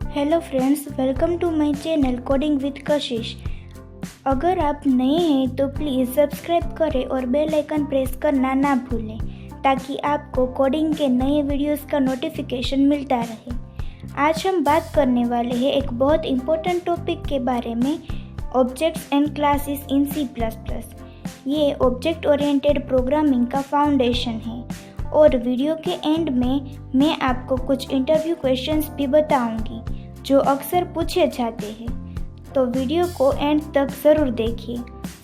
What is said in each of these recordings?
Hello friends, welcome to my channel coding with Kashish. अगर आप नए हैं तो प्लीज़ सब्सक्राइब करें और बेल आइकन प्रेस करना ना भूलें ताकि आपको कोडिंग के नए वीडियोस का नोटिफिकेशन मिलता रहे। आज हम बात करने वाले हैं एक बहुत इम्पोर्टेंट टॉपिक के बारे में, objects and classes in C++। ये ऑब्जेक्ट ओरिएंटेड प्रोग्रामिंग का फाउंडेशन है और वीडियो के एंड में मैं आपको कुछ इंटरव्यू क्वेश्चंस भी बताऊंगी जो अक्सर पूछे जाते हैं, तो वीडियो को एंड तक ज़रूर देखिए।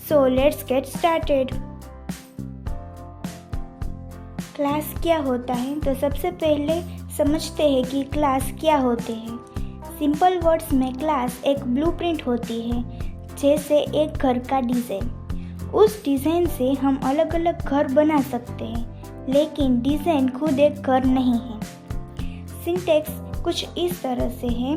So let's get started. Class क्या होता है? तो सबसे पहले समझते हैं कि क्लास क्या होते हैं। सिंपल वर्ड्स में क्लास एक ब्लूप्रिंट होती है, जैसे एक घर का डिज़ाइन। उस डिज़ाइन से हम अलग अलग घर बना सकते हैं, लेकिन डिज़ाइन खुद एक घर नहीं है। सिंटैक्स कुछ इस तरह से है।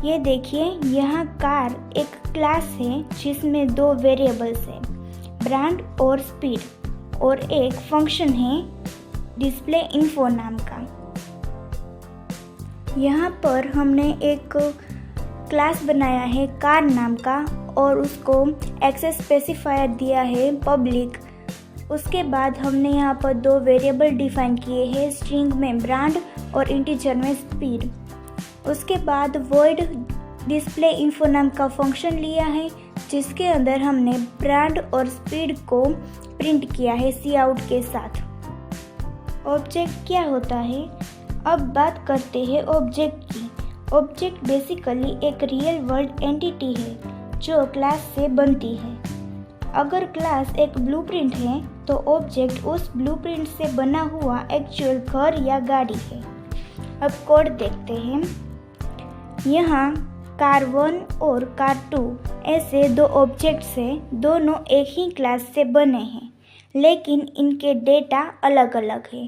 ये देखिए, यहाँ कार एक क्लास है जिसमें दो वेरिएबल्स हैं, ब्रांड और स्पीड, और एक फंक्शन है डिस्प्ले इन्फो नाम का। यहाँ पर हमने एक क्लास बनाया है कार नाम का और उसको एक्सेस स्पेसिफायर दिया है पब्लिक। उसके बाद हमने यहाँ पर दो वेरिएबल डिफाइन किए हैं, स्ट्रिंग में ब्रांड और इंटीजर में स्पीड। उसके बाद वॉइड डिस्प्ले इन्फो नाम का फंक्शन लिया है जिसके अंदर हमने ब्रांड और स्पीड को प्रिंट किया है काउट के साथ। ऑब्जेक्ट क्या होता है? अब बात करते हैं ऑब्जेक्ट की। ऑब्जेक्ट बेसिकली एक रियल वर्ल्ड एंटिटी है जो क्लास से बनती है। अगर क्लास एक ब्लूप्रिंट है तो ऑब्जेक्ट उस ब्लूप्रिंट से बना हुआ एक्चुअल घर या गाड़ी है। अब कोड देखते हैं। यहाँ कार 1 और कार 2 ऐसे दो ऑब्जेक्ट्स हैं, दोनों एक ही क्लास से बने हैं, लेकिन इनके डेटा अलग अलग है।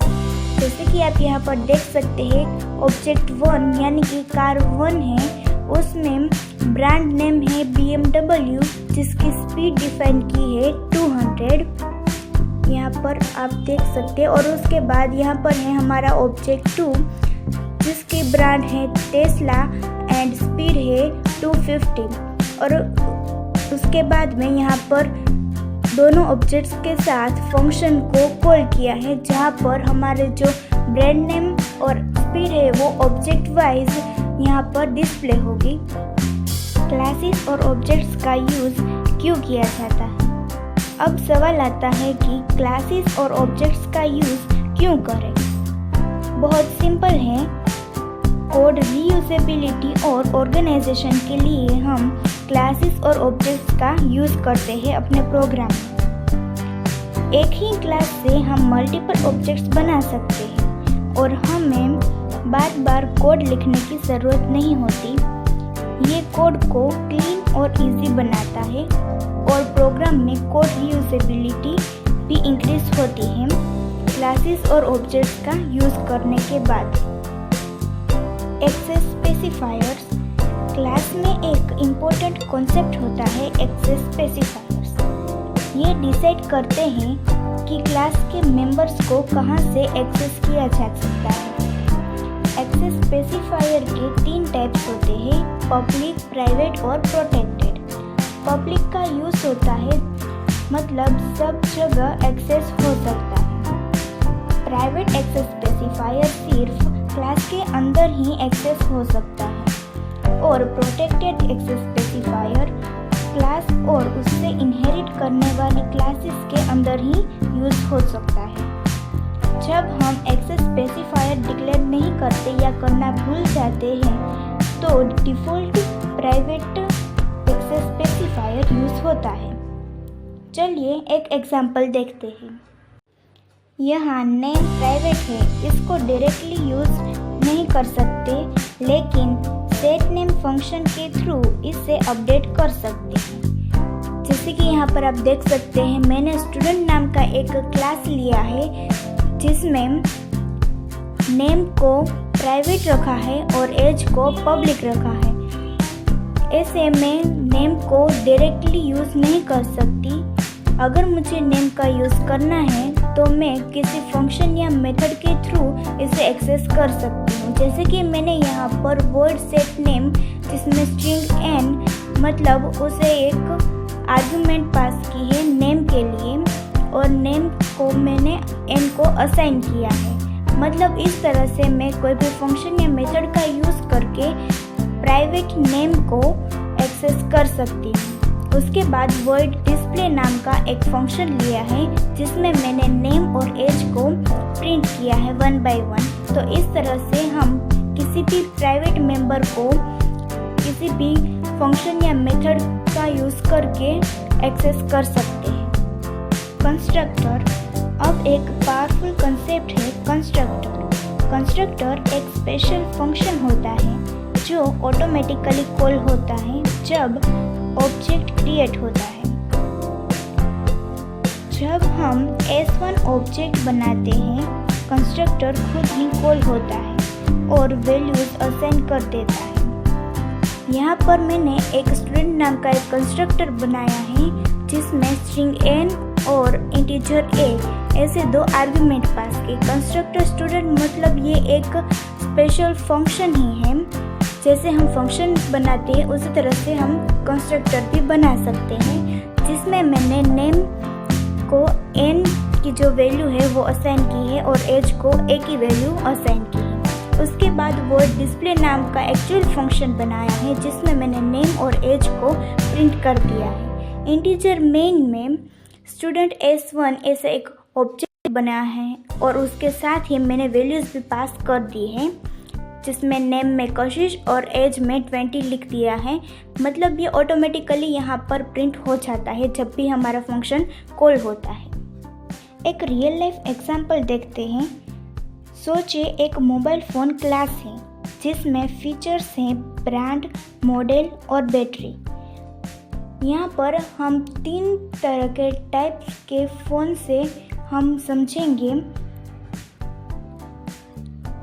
जैसे कि आप यहाँ पर देख सकते हैं, ऑब्जेक्ट 1 यानी कि कार 1 है, उसमें ब्रांड नेम है BMW जिसकी स्पीड डिफाइन की है 200, यहाँ पर आप देख सकते हैं। और उसके बाद यहाँ पर है हमारा ऑब्जेक्ट 2 जिसकी ब्रांड है टेस्ला एंड स्पीड है 250। और उसके बाद में यहाँ पर दोनों ऑब्जेक्ट्स के साथ फंक्शन को कॉल किया है जहाँ पर हमारे जो ब्रांड नेम और स्पीड है वो ऑब्जेक्ट वाइज यहाँ पर डिस्प्ले होगी। क्लासेस और ऑब्जेक्ट्स का यूज़ क्यों किया जाता है? अब सवाल आता है कि क्लासेस और ऑब्जेक्ट्स का यूज़ क्यों करें? बहुत सिंपल है। कोड रीयूजेबिलिटी और ऑर्गेनाइजेशन के लिए हम क्लासेस और ऑब्जेक्ट्स का यूज़ करते हैं अपने प्रोग्राम में। एक ही क्लास से हम मल्टीपल ऑब्जेक्ट्स बना सकते हैं और हमें बार बार कोड लिखने की ज़रूरत नहीं होती। ये कोड को क्लीन और इजी बनाता है और प्रोग्राम में कोड रीयूजेबिलिटी भी इंक्रीज होती है क्लासेस और ऑब्जेक्ट्स का यूज़ करने के बाद। Access specifiers. क्लास में एक इम्पोर्टेंट कॉन्सेप्ट होता है एक्सेस स्पेसिफायर्स। ये डिसाइड करते हैं कि क्लास के मेंबर्स को कहाँ से एक्सेस किया जा सकता है। एक्सेस स्पेसिफायर के 3 टाइप्स होते हैं, पब्लिक, प्राइवेट और प्रोटेक्टेड। पब्लिक का यूज़ होता है मतलब सब जगह एक्सेस हो सकता है। प्राइवेट एक्सेस स्पेसिफायर सिर्फ क्लास के अंदर ही एक्सेस हो सकता है और प्रोटेक्टेड एक्सेस स्पेसिफायर क्लास और उससे इनहेरिट करने वाली क्लासेस के अंदर ही यूज़ हो सकता है। जब हम एक्सेस स्पेसिफायर डिक्लेयर नहीं करते या करना भूल जाते हैं तो default private access specifier use होता है। चलिए एक एग्जांपल देखते हैं। यहाँ नेम प्राइवेट है, इसको डायरेक्टली यूज़ नहीं कर सकते, लेकिन सेट नेम फंक्शन के थ्रू इसे अपडेट कर सकते हैं। जैसे कि यहाँ पर आप देख सकते हैं, मैंने स्टूडेंट नाम का एक क्लास लिया है जिसमें नेम को प्राइवेट रखा है और एज को पब्लिक रखा है। ऐसे में नेम को डायरेक्टली यूज़ नहीं कर सकती। अगर मुझे नेम का यूज़ करना है तो मैं किसी फंक्शन या मेथड के थ्रू इसे उसे एक्सेस कर सकती हूँ। जैसे कि मैंने यहाँ पर void set name जिसमें string n मतलब उसे एक आर्गुमेंट पास की है नेम के लिए और नेम को मैंने n को असाइन किया है। मतलब इस तरह से मैं कोई भी फंक्शन या मेथड का यूज़ करके प्राइवेट नेम को एक्सेस कर सकती हूँ। उसके बाद void display नाम का एक फंक्शन लिया है जिसमें मैंने नेम और एज को प्रिंट किया है 1 by 1। तो इस तरह से हम किसी भी प्राइवेट मेंबर को किसी भी फंक्शन या मेथड का यूज़ करके एक्सेस कर सकते हैं। कंस्ट्रक्टर अब एक पावरफुल कंसेप्ट है कंस्ट्रक्टर। कंस्ट्रक्टर एक स्पेशल फंक्शन होता है जो ऑटोमेटिकली कॉल होता है जब ऑब्जेक्ट क्रिएट होता है। जब हम S1 ऑब्जेक्ट बनाते हैं कंस्ट्रक्टर खुद ही कॉल होता है और वैल्यूज असाइन कर देता है। यहाँ पर मैंने एक स्टूडेंट नाम का एक कंस्ट्रक्टर बनाया है जिसमें स्ट्रिंग n और इंटीजर a ऐसे दो आर्गुमेंट पास किए। कंस्ट्रक्टर स्टूडेंट मतलब ये एक स्पेशल फंक्शन ही है। जैसे हम फंक्शन बनाते हैं उसी तरह से हम कंस्ट्रक्टर भी बना सकते हैं जिसमें मैंने नेम को n की जो वैल्यू है वो असाइन की है और एज को a की वैल्यू असाइन की है। उसके बाद void display नाम का एक्चुअल फंक्शन बनाया है जिसमें मैंने नेम और एज को प्रिंट कर दिया है। इंटीजर मेन में स्टूडेंट S1 ऐसा एक ऑब्जेक्ट बनाया है और उसके साथ ही मैंने वैल्यूज भी पास कर दी है जिसमें नेम में कशिश और एज में 20 लिख दिया है। मतलब ये ऑटोमेटिकली यहाँ पर प्रिंट हो जाता है जब भी हमारा फंक्शन कॉल होता है। एक रियल लाइफ एग्जांपल देखते हैं। सोचिए एक मोबाइल फ़ोन क्लास है जिसमें फीचर्स हैं ब्रांड, मॉडल और बैटरी। यहाँ पर हम 3 तरह के टाइप्स के फ़ोन से हम समझेंगे।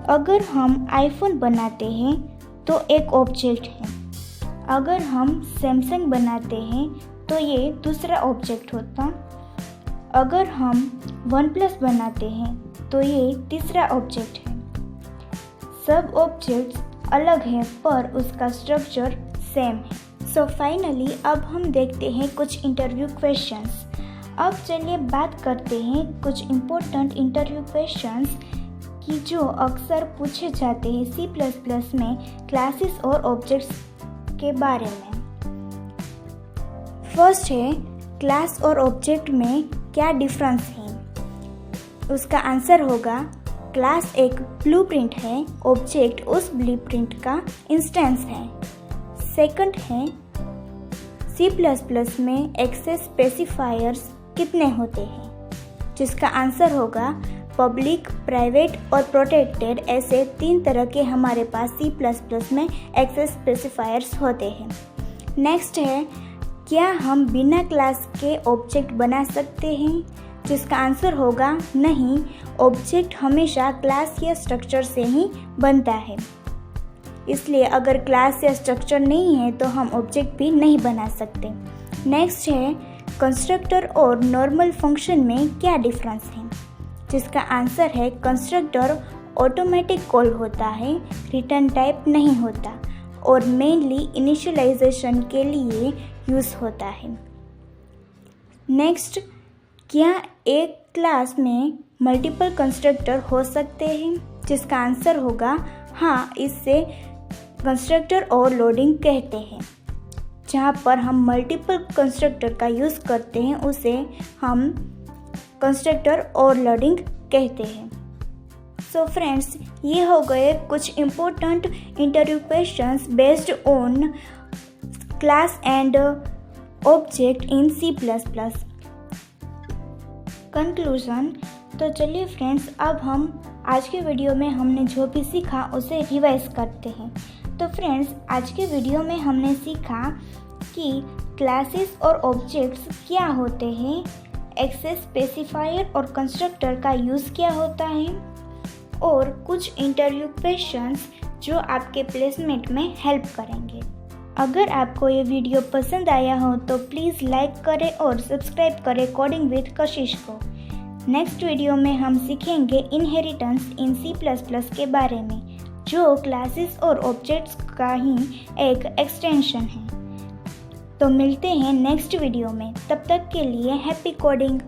अगर हम आईफोन बनाते हैं तो एक ऑब्जेक्ट है, अगर हम सैमसंग बनाते हैं तो ये दूसरा ऑब्जेक्ट होता, अगर हम OnePlus बनाते हैं तो ये तीसरा ऑब्जेक्ट है। सब ऑब्जेक्ट्स अलग हैं पर उसका स्ट्रक्चर सेम है। सो फाइनली अब हम देखते हैं कुछ इंटरव्यू क्वेश्चंस। अब चलिए बात करते हैं कुछ इम्पोर्टेंट इंटरव्यू क्वेश्चंस कि जो अक्सर पूछे जाते हैं C++ में क्लासेस और ऑब्जेक्ट्स के बारे में। फर्स्ट है क्लास और ऑब्जेक्ट में क्या डिफरेंस है। उसका आंसर होगा क्लास एक ब्लूप्रिंट है, ऑब्जेक्ट उस ब्लूप्रिंट का इंस्टेंस है। सेकंड है C++ में एक्सेस स्पेसिफायर्स कितने होते हैं, जिसका आंसर होगा पब्लिक, प्राइवेट और प्रोटेक्टेड। ऐसे 3 तरह के हमारे पास C++ में एक्सेस स्पेसिफायर्स होते हैं। नेक्स्ट है क्या हम बिना क्लास के ऑब्जेक्ट बना सकते हैं, जिसका आंसर होगा नहीं, ऑब्जेक्ट हमेशा क्लास या स्ट्रक्चर से ही बनता है। इसलिए अगर क्लास या स्ट्रक्चर नहीं है तो हम ऑब्जेक्ट भी नहीं बना सकते। नेक्स्ट है कंस्ट्रक्टर और नॉर्मल फंक्शन में क्या डिफरेंस है, जिसका आंसर है कंस्ट्रक्टर ऑटोमेटिक कॉल होता है, रिटर्न टाइप नहीं होता और मेनली इनिशियलाइजेशन के लिए यूज़ होता है। नेक्स्ट, क्या एक क्लास में मल्टीपल कंस्ट्रक्टर हो सकते हैं, जिसका आंसर होगा हाँ, इससे कंस्ट्रक्टर ओवरलोडिंग कहते हैं। जहाँ पर हम मल्टीपल कंस्ट्रक्टर का यूज़ करते हैं उसे हम कंस्ट्रक्टर ओवरलोडिंग कहते हैं। सो फ्रेंड्स, ये हो गए कुछ important interview questions based on class and object in C++। Conclusion, तो चलिए फ्रेंड्स, अब हम आज के वीडियो में हमने जो भी सीखा उसे रिवाइज करते हैं। तो फ्रेंड्स, आज के वीडियो में हमने सीखा कि क्लासेस और ऑब्जेक्ट्स क्या होते हैं, एक्सेस स्पेसिफायर और कंस्ट्रक्टर का यूज़ क्या होता है और कुछ इंटरव्यू क्वेश्चंस जो आपके प्लेसमेंट में हेल्प करेंगे। अगर आपको ये वीडियो पसंद आया हो तो प्लीज़ लाइक करें और सब्सक्राइब करें कोडिंग विद कशिश को। नेक्स्ट वीडियो में हम सीखेंगे इनहेरिटेंस इन C++ के बारे में, जो क्लासेस और ऑब्जेक्ट्स का ही एक एक्सटेंशन है। तो मिलते हैं नेक्स्ट वीडियो में, तब तक के लिए हैप्पी कोडिंग।